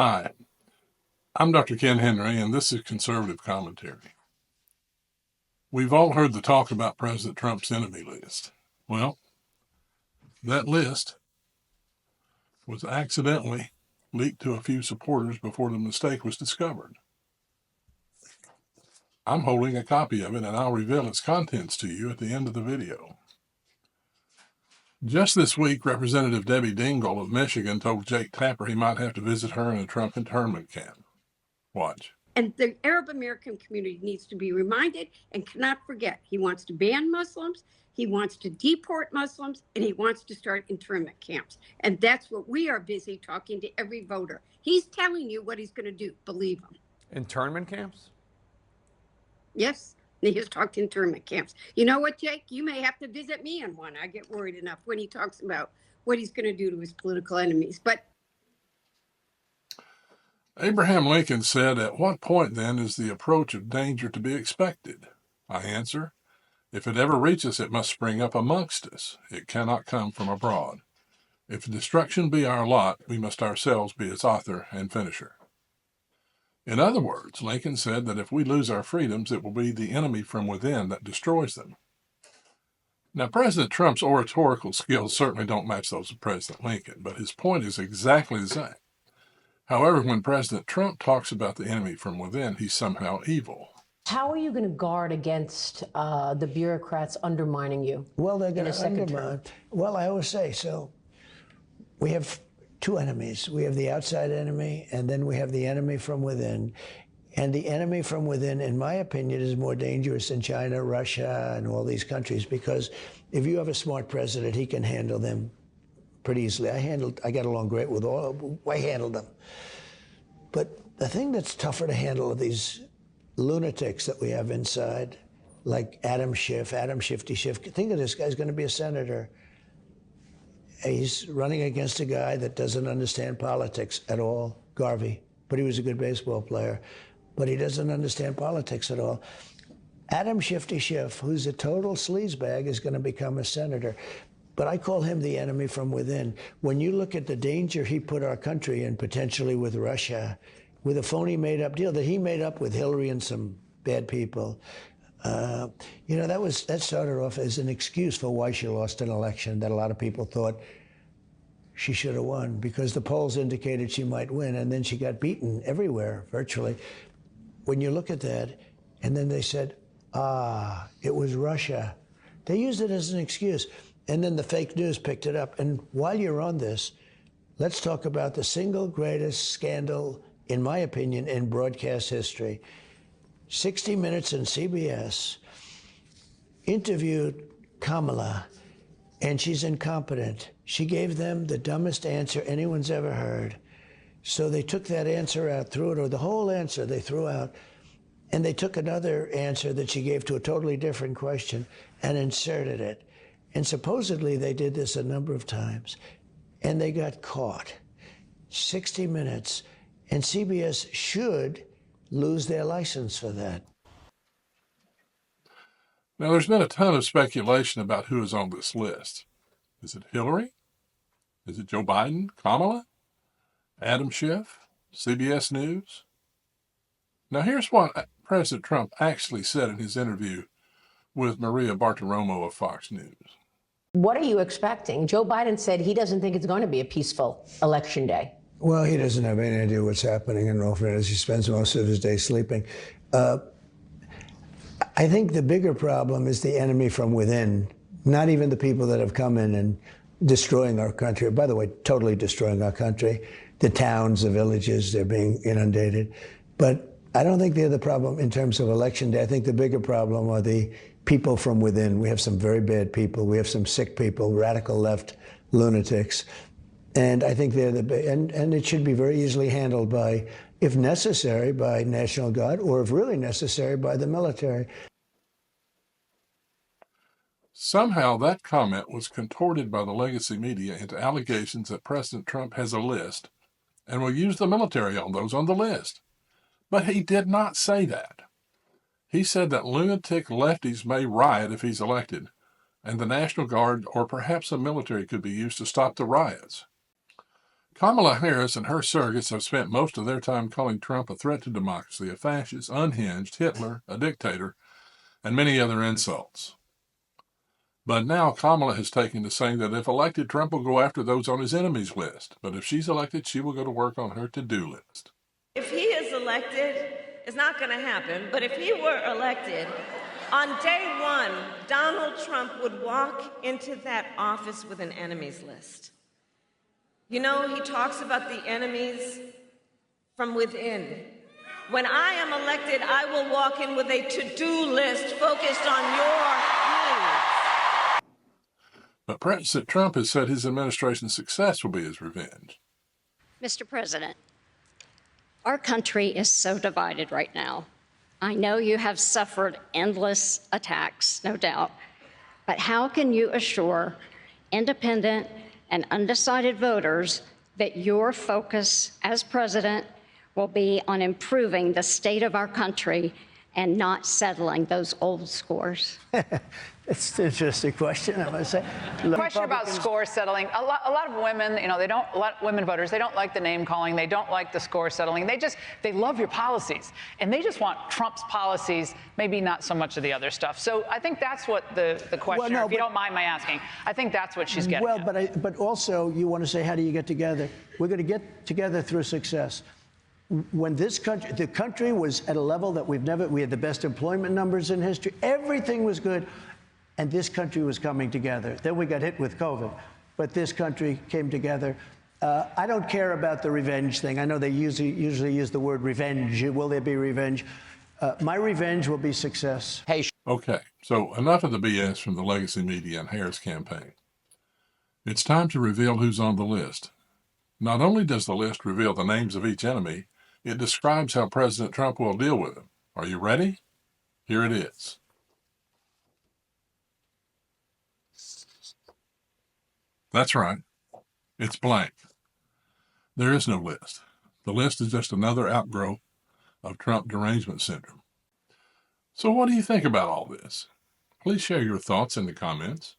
Hi, I'm Dr. Ken Henry, and this is Conservative Commentary. We've all heard the talk about President Trump's enemy list. Well, that list was accidentally leaked to a few supporters before the mistake was discovered. I'm holding a copy of it, and I'll reveal its contents to you at the end of the video. Just this week, Representative Debbie Dingell of Michigan told Jake Tapper he might have to visit her in a Trump internment camp. Watch. And the Arab American community needs to be reminded and cannot forget. He wants to ban Muslims, he wants to deport Muslims, and he wants to start internment camps. And that's what we are busy talking to every voter. He's telling you what he's going to do. Believe him. Internment camps? Yes, he has talked internment camps. You know what, Jake? You may have to visit me in one. I get worried enough when he talks about what he's going to do to his political enemies. But Abraham Lincoln said, "At what point, then, is the approach of danger to be expected?" I answer, if it ever reaches, it must spring up amongst us. It cannot come from abroad. If destruction be our lot, we must ourselves be its author and finisher. In other words, Lincoln said that if we lose our freedoms, it will be the enemy from within that destroys them. Now, President Trump's oratorical skills certainly don't match those of President Lincoln, but his point is exactly the same. However, when President Trump talks about the enemy from within, he's somehow evil. How are you going to guard against the bureaucrats undermining you? Well, they're going to undermine. Well, I always say, so we have two enemies. We have the outside enemy, and then we have the enemy from within. And the enemy from within, in my opinion, is more dangerous than China, Russia, and all these countries, because if you have a smart president, he can handle them pretty easily. I got along great with all. I handled them. But the thing that's tougher to handle are these lunatics that we have inside, like Adam Shifty Schiff. Think of this guy's going to be a senator. He's running against a guy that doesn't understand politics at all, Garvey. But he was a good baseball player. But he doesn't understand politics at all. Adam Shifty Schiff, who's a total sleazebag, is going to become a senator. But I call him the enemy from within. When you look at the danger he put our country in, potentially with Russia, with a phony made-up deal that he made up with Hillary and some bad people, that started off as an excuse for why she lost an election that a lot of people thought she should have won, because the polls indicated she might win, and then she got beaten everywhere, virtually. When you look at that, and then they said, it was Russia. They used it as an excuse. And then the fake news picked it up. And while you're on this, let's talk about the single greatest scandal, in my opinion, in broadcast history. 60 Minutes and CBS interviewed Kamala, and she's incompetent. She gave them the dumbest answer anyone's ever heard. So they took that answer out, threw it, or the whole answer they threw out, and they took another answer that she gave to a totally different question and inserted it. And supposedly they did this a number of times, and they got caught. 60 Minutes, and CBS should lose their license for that. Now, there's been a ton of speculation about who is on this list. Is it Hillary? Is it Joe Biden? Kamala? Adam Schiff? CBS News? Now, here's what President Trump actually said in his interview with Maria Bartiromo of Fox News. What are you expecting? Joe Biden said he doesn't think it's going to be a peaceful election day. Well, he doesn't have any idea what's happening in all fairness. He spends most of his day sleeping. I think the bigger problem is the enemy from within, not even the people that have come in and destroying our country. By the way, totally destroying our country. The towns, the villages, they're being inundated. But I don't think they're the problem in terms of election day. I think the bigger problem are the people from within. We have some very bad people. We have some sick people, radical left lunatics. And I think they're and it should be very easily handled by, if necessary, by National Guard, or if really necessary, by the military. Somehow that comment was contorted by the legacy media into allegations that President Trump has a list and will use the military on those on the list. But he did not say that. He said that lunatic lefties may riot if he's elected, and the National Guard or perhaps the military could be used to stop the riots. Kamala Harris and her surrogates have spent most of their time calling Trump a threat to democracy, a fascist, unhinged, Hitler, a dictator, and many other insults. But now Kamala has taken to saying that if elected, Trump will go after those on his enemies list. But if she's elected, she will go to work on her to-do list. If he is elected, it's not going to happen, but if he were elected, on day one, Donald Trump would walk into that office with an enemies list. You know, he talks about the enemies from within. When I am elected, I will walk in with a to-do list focused on your needs. But President Trump has said his administration's success will be his revenge. Mr. President, our country is so divided right now. I know you have suffered endless attacks, no doubt, but how can you assure independent and undecided voters that your focus as president will be on improving the state of our country and not settling those old scores? It's an interesting question, I must say. Question about score settling. A lot of women, a lot of women voters, they don't like the name calling. They don't like the score settling. They love your policies. And they just want Trump's policies, maybe not so much of the other stuff. So I think that's what the question, if you don't mind my asking, I think that's what she's getting at. But also you want to say, how do you get together? We're going to get together through success. When the country was at a level that we had the best employment numbers in history. Everything was good. And this country was coming together. Then we got hit with COVID, but this country came together. I don't care about the revenge thing. I know they usually use the word revenge. Will there be revenge? My revenge will be success. Okay, so enough of the BS from the legacy media and Harris campaign. It's time to reveal who's on the list. Not only does the list reveal the names of each enemy, it describes how President Trump will deal with them. Are you ready? Here it is. That's right. It's blank. There is no list. The list is just another outgrowth of Trump derangement syndrome. So what do you think about all this? Please share your thoughts in the comments.